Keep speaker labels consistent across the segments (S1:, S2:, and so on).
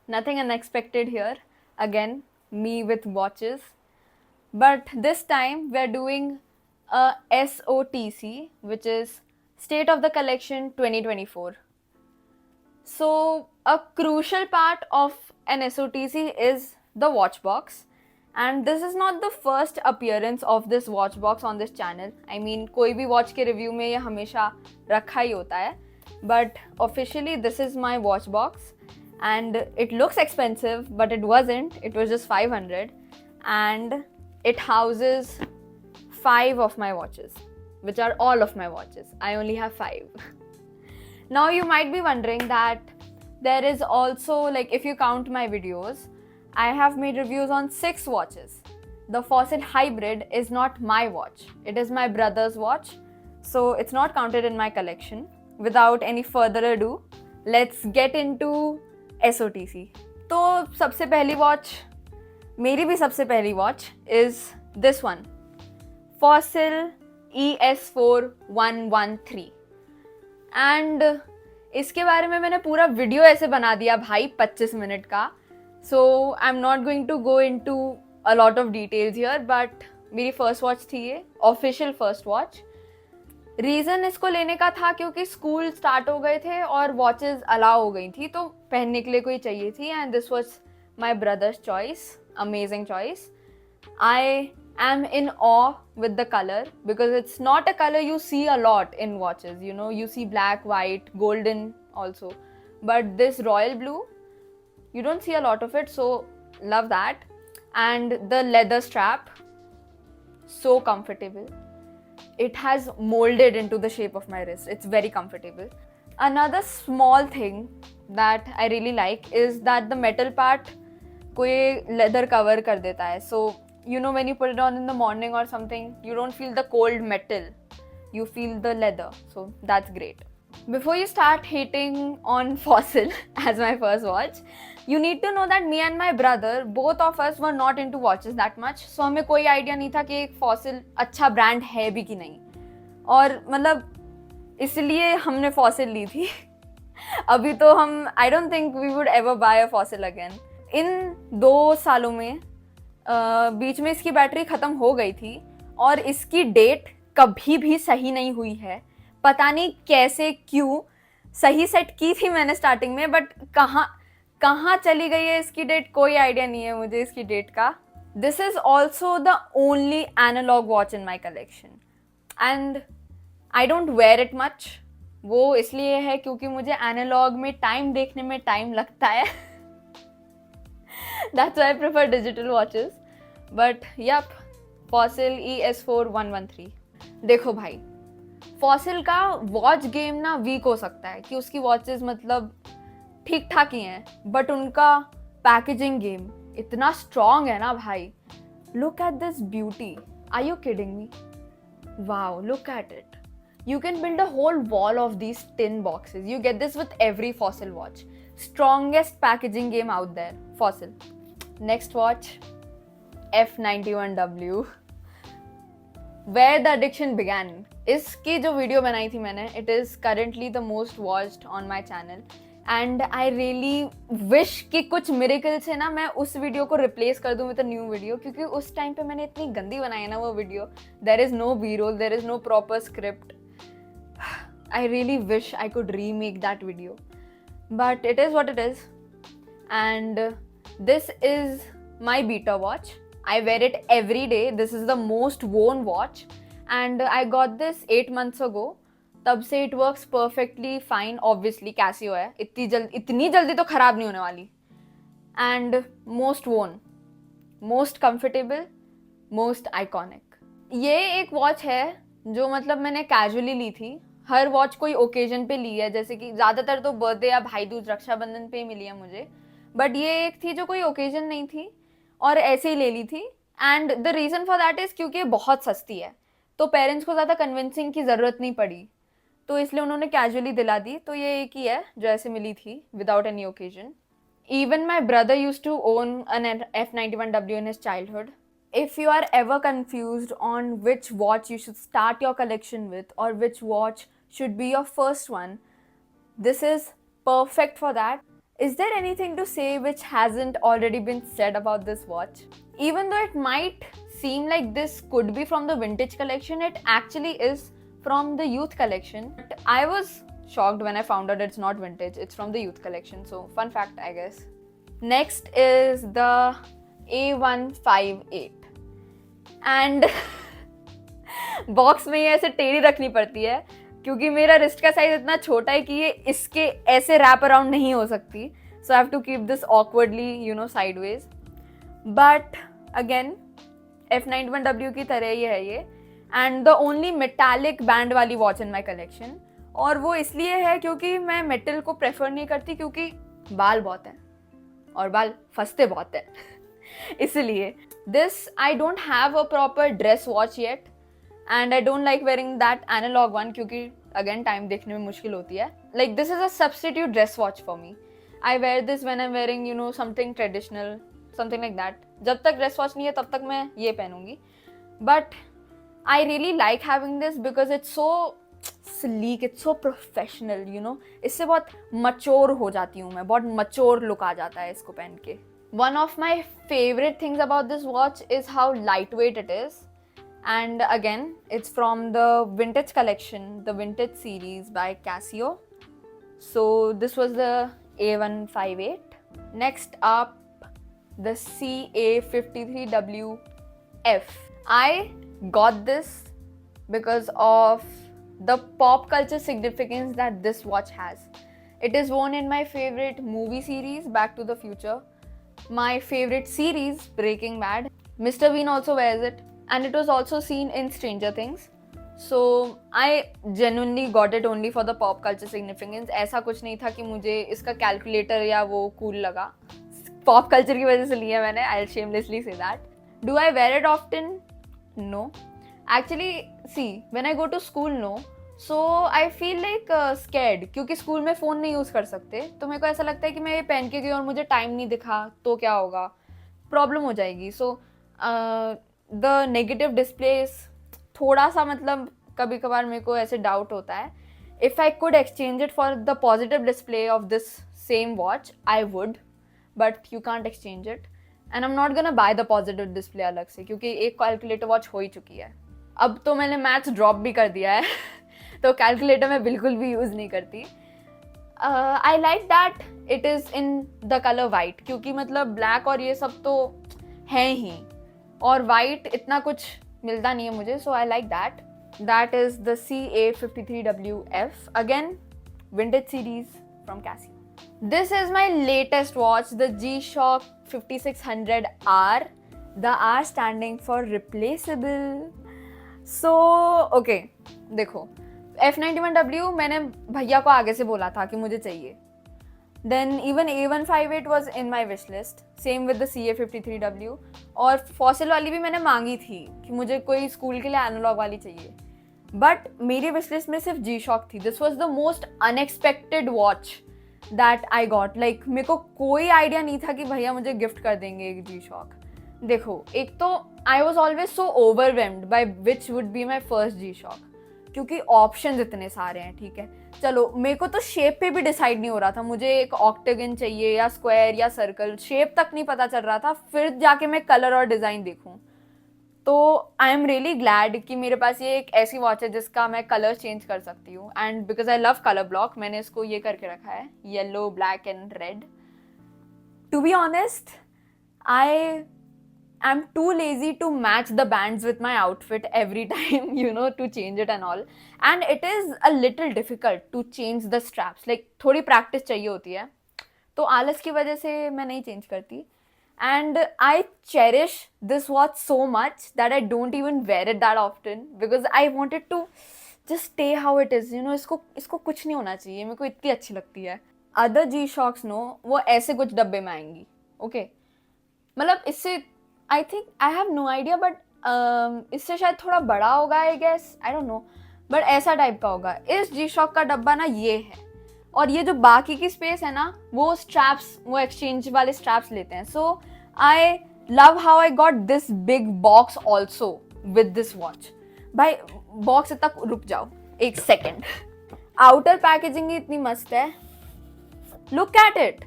S1: Nothing unexpected here. Again, me with watches. But this time we're doing a SOTC, which is State of the Collection 2024. So, a crucial part of an SOTC is the watch box. And this is not the first appearance of this watch box on this channel. I mean, कोई भी watch के review में ये हमेशा रखा ही होता है. But officially, this is my watch box. And it looks expensive, but it wasn't. It was just 500. And it houses 5 of my watches, which are all of my watches. I only have 5. Now you might be wondering that there is also, like, if you count my videos, I have made reviews on 6 watches. The Fossil Hybrid is not my watch. It is my brother's watch. So it's not counted in my collection. Without any further ado, let's get into SOTC. तो सबसे पहली watch, मेरी भी सबसे पहली watch is this one. Fossil ES4113. And इसके बारे में मैंने पूरा वीडियो ऐसे बना दिया भाई 25 मिनट का. So I am not going to go into a lot of details here, but मेरी फर्स्ट वॉच थी ये, ऑफिशियल फर्स्ट वॉच. रीज़न इसको लेने का था क्योंकि स्कूल स्टार्ट हो गए थे और वॉचेस अलाउ हो गई थी, तो पहनने के लिए कोई चाहिए थी. And this was my brothers choice. Amazing choice. I am in awe with the color because it's not a color you see a lot in watches. You know, you see black, white, golden also. But this royal blue, you don't see a lot of it, so love that. And the leather strap, so comfortable. It has molded into the shape of my wrist. It's very comfortable. Another small thing that I really like is that the metal part कोई leather cover कर देता है. So you know, when you put it on in the morning or something, you don't feel the cold metal, you feel the leather. So that's great. Before you start hating on Fossil as my first watch, you need to know that me and my brother, both of us were not into watches that much. So हमें कोई idea नहीं था कि एक Fossil अच्छा brand है भी कि नहीं. और मतलब इसलिए हमने Fossil ली थी. अभी तो हम I don't think we would ever buy a Fossil again. इन 2 सालों में बीच में इसकी बैटरी ख़त्म हो गई थी और इसकी डेट कभी भी सही नहीं हुई है. पता नहीं कैसे क्यों. सही सेट की थी मैंने स्टार्टिंग में, बट कहाँ चली गई है इसकी डेट, कोई आइडिया नहीं है मुझे इसकी डेट का. This is also the only analogue watch in my collection and I don't wear it much. वो इसलिए है क्योंकि मुझे एनालॉग में टाइम देखने में टाइम लगता है. That's why I prefer digital watches. But yep, Fossil ES4113. देखो भाई, Fossil का वॉच गेम ना वीक हो सकता है कि उसकी वॉचेस मतलब ठीक ठाक ही हैं, बट उनका पैकेजिंग गेम इतना स्ट्रॉन्ग है ना भाई. Look at this beauty. Are you kidding me? Wow, look at it. You can build a whole wall of these tin boxes. You get this with every Fossil watch. Strongest packaging game out there, Fossil. Next watch, F91W. Where the addiction began. इसकी जो video बनाई थी मैंने, it is currently the most watched on my channel. And I really wish कि कुछ miracle से ना मैं उस वीडियो को replace कर दूँ with a new video, क्योंकि उस टाइम पे मैंने इतनी गंदी बनाई है ना वो video. There is no B-roll, there is no proper script. I really wish I could remake that video. But it is what it is. And this is my beta watch. I wear it every day. This is the most worn watch. And I got this 8 months ago. तब से it works perfectly fine. Obviously Casio है. इतनी जल्दी तो खराब नहीं होने वाली. And most worn. Most comfortable. Most iconic. ये एक वॉच है जो मतलब मैंने कैजुअली ली थी. हर वॉच कोई ओकेजन पे ली है, जैसे कि ज़्यादातर तो बर्थडे या भाई दूज रक्षाबंधन पे ही मिली है मुझे. बट ये एक थी जो कोई ओकेजन नहीं थी और ऐसे ही ले ली थी. And the reason for that is क्योंकि बहुत सस्ती है, तो पेरेंट्स को ज़्यादा कन्विंसिंग की ज़रूरत नहीं पड़ी, तो इसलिए उन्होंने कैजुअली दिला दी. तो ये एक ही है जो ऐसे मिली थी without any occasion. Even my brother use to own an F91W in his childhood. If you are ever confused on which watch you should start your collection with or which watch should be your first one, this is perfect for that. Is there anything to say which hasn't already been said about this watch? Even though it might seem like this could be from the vintage collection, it actually is from the youth collection. But I was shocked when I found out it's not vintage, it's from the youth collection. So fun fact, I guess. Next is the A158. And box में ये ऐसे टेढ़ी रखनी पड़ती है क्योंकि मेरा wrist का साइज इतना छोटा है कि ये इसके ऐसे रैप अराउंड नहीं हो सकती. So I have to keep this awkwardly you know sideways. But again F91W की तरह ही है ये, and the only metallic band वाली वॉच इन माई कलेक्शन. और वो इसलिए है क्योंकि मैं मेटल को प्रेफर नहीं करती क्योंकि बाल बहुत हैं और बाल फंसते बहुत हैं. इसलिए this I don't have a proper dress watch yet and I don't like wearing that analog one क्योंकि again time देखने में मुश्किल होती है. Like this is a substitute dress watch for me. I wear this when I'm wearing you know something traditional, something like that. जब तक dress watch नहीं है तब तक मैं ये पहनूंगी. But I really like having this because it's so sleek, it's so professional, you know. इससे बहुत mature हो जाती हूँ मैं, बहुत mature look आ जाता है इसको पहन के. One of my favorite things about this watch is how lightweight it is. And again, it's from the vintage collection, the vintage series by Casio. So this was the A158. Next up, the CA53WF. I got this because of the pop culture significance that this watch has. It is worn in my favorite movie series, Back to the Future. My favorite series, Breaking Bad. Mr. Bean also wears it. And it was also seen in Stranger Things. So I genuinely got it only for the pop culture significance. ऐसा कुछ नहीं था कि मुझे इसका calculator या वो cool लगा. पॉप कल्चर की वजह से लिया मैंने. I'll shamelessly say that. Do I wear it often? No. Actually, see, when I go to school, no. So I feel like scared क्योंकि स्कूल में फ़ोन नहीं यूज़ कर सकते. तो मेरे को ऐसा लगता है कि मैं ये पहन के गई और मुझे टाइम नहीं दिखा तो क्या होगा, प्रॉब्लम हो जाएगी. सो द नेगेटिव डिस्प्लेस थोड़ा सा मतलब कभी कभार मेरे को ऐसे डाउट होता है. If I could exchange it for the positive display of this same watch I would, but you can't exchange it and I am not gonna by the positive display अलग से क्योंकि एक कैलकुलेटर वॉच हो ही चुकी है. अब तो मैंने मैथ्स ड्रॉप भी कर दिया है तो कैलकुलेटर मैं बिल्कुल भी यूज़ नहीं करती. आई like that it is in the colour white क्योंकि मतलब ब्लैक और ये सब तो हैं ही और वाइट इतना कुछ मिलता नहीं है मुझे. So I like that. That is the CA53WF, again vintage series from Casio. This is my latest watch, the G-Shock 5600R. The R standing for replaceable. So okay देखो, F91W मैंने भैया को आगे से बोला था कि मुझे चाहिए. Then even A158 was in my wish list. Same with the CA53W. और फॉसिल वाली भी मैंने मांगी थी कि मुझे कोई स्कूल के लिए एनालॉग वाली चाहिए. बट मेरी विश लिस्ट में सिर्फ G-Shock थी. This was the most unexpected watch that I got. Like मेरे को कोई आइडिया नहीं था कि भैया मुझे गिफ्ट कर देंगे एक G-Shock. देखो, एक तो I was always so overwhelmed by which would be my first G-Shock क्योंकि ऑप्शंस इतने सारे हैं. ठीक है, चलो मेरे को तो शेप पे भी डिसाइड नहीं हो रहा था. मुझे एक ऑक्टेगन चाहिए या स्क्वायर या सर्कल, शेप तक नहीं पता चल रहा था. फिर जाके मैं कलर और डिज़ाइन देखूं. तो आई एम रियली ग्लैड कि मेरे पास ये एक ऐसी वॉच है जिसका मैं कलर चेंज कर सकती हूँ. And because I love colour block मैंने इसको ये करके रखा है, yellow, black and red. To be honest, I I'm too lazy to match the bands with my outfit every time, you know, to change it and all. And it is a little difficult to change the straps. Like थोड़ी practice चाहिए होती है. तो आलस की वजह से मैं नहीं change करती. And I cherish this watch so much that I don't even wear it that often because I wanted to just stay how it is. You know, इसको कुछ नहीं होना चाहिए. मेरे को इतनी अच्छी लगती है. Other G-Shocks no, वो ऐसे कुछ डब्बे में आएंगी. Okay? मतलब इससे I think I have no idea, but इससे शायद थोड़ा बड़ा होगा, I guess, I don't know, but ऐसा टाइप का होगा. इस G-Shock का डब्बा ना ये है और ये जो बाकी की स्पेस है ना वो स्ट्रैप्स, वो एक्सचेंज वाले स्ट्रैप्स लेते हैं. So I love how I got this big box also with this watch. भाई बॉक्स तक रुक जाओ एक सेकेंड. आउटर पैकेजिंग इतनी मस्त है, लुक एट इट.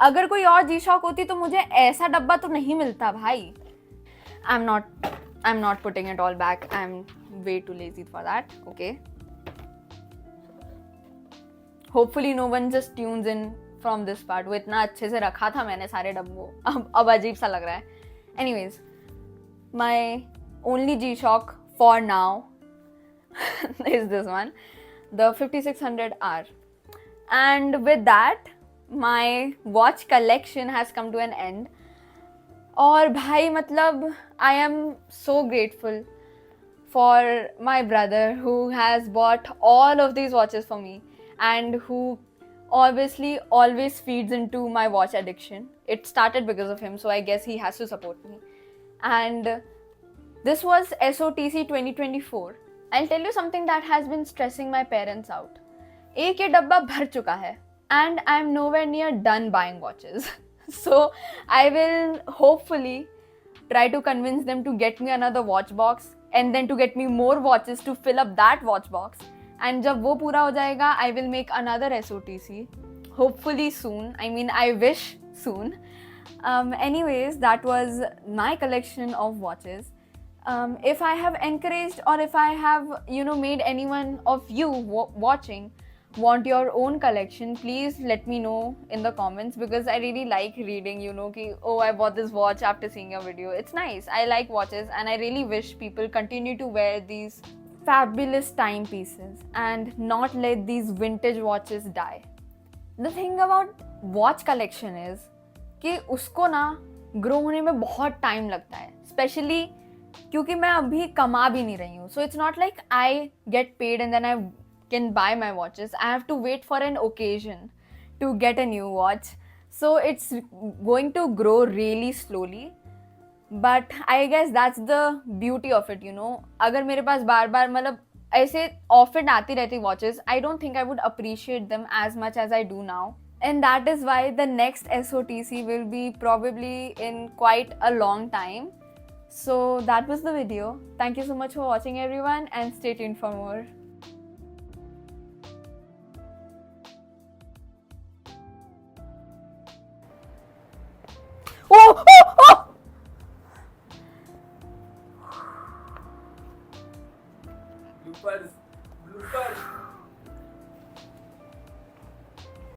S1: अगर कोई और जी शॉक होती तो मुझे ऐसा डब्बा तो नहीं मिलता भाई. I'm not putting it all back. I'm way too lazy for that. Okay. Hopefully no one just tunes in from this part. वो इतना अच्छे से रखा था मैंने सारे डब्बों, अब अजीब सा लग रहा है. Anyways, my only G-Shock for now is this one, the 5600R. And with that, my watch collection has come to an end. और भाई मतलब I am so grateful for my brother who has bought all of these watches for me and who obviously always feeds into my watch addiction. It started because of him, so I guess he has to support me. And this was SOTC 2024. I'll tell you something that has been stressing my parents out. एक ये डब्बा भर चुका है and I'm nowhere near done buying watches. So I will hopefully try to convince them to get me another watch box and then to get me more watches to fill up that watch box. And जब वो पूरा हो जाएगा, I will make another SOTC. Hopefully soon. I mean, I wish soon. Anyways, that was my collection of watches. If I have encouraged or if I have, made anyone of you watching want your own collection, please let me know in the comments, because I really like reading, ki, oh, I bought this watch after seeing your video. It's nice. I like watches and I really wish people continue to wear these fabulous timepieces and not let these vintage watches die. The thing about watch collection is कि उसको ना grow होने में बहुत time लगता है, specially क्योंकि मैं अभी कमा भी नहीं रही हूँ. So it's not like I get paid and then I can buy my watches. I have to wait for an occasion to get a new watch. So it's going to grow really slowly. But I guess that's the beauty of it, अगर मेरे पास बार बार मतलब ऐसे often आती रहती watches, I don't think I would appreciate them as much as I do now. And that is why the next SOTC will be probably in quite a long time. So that was the video. Thank you so much for watching, everyone, and stay tuned for more. Oh!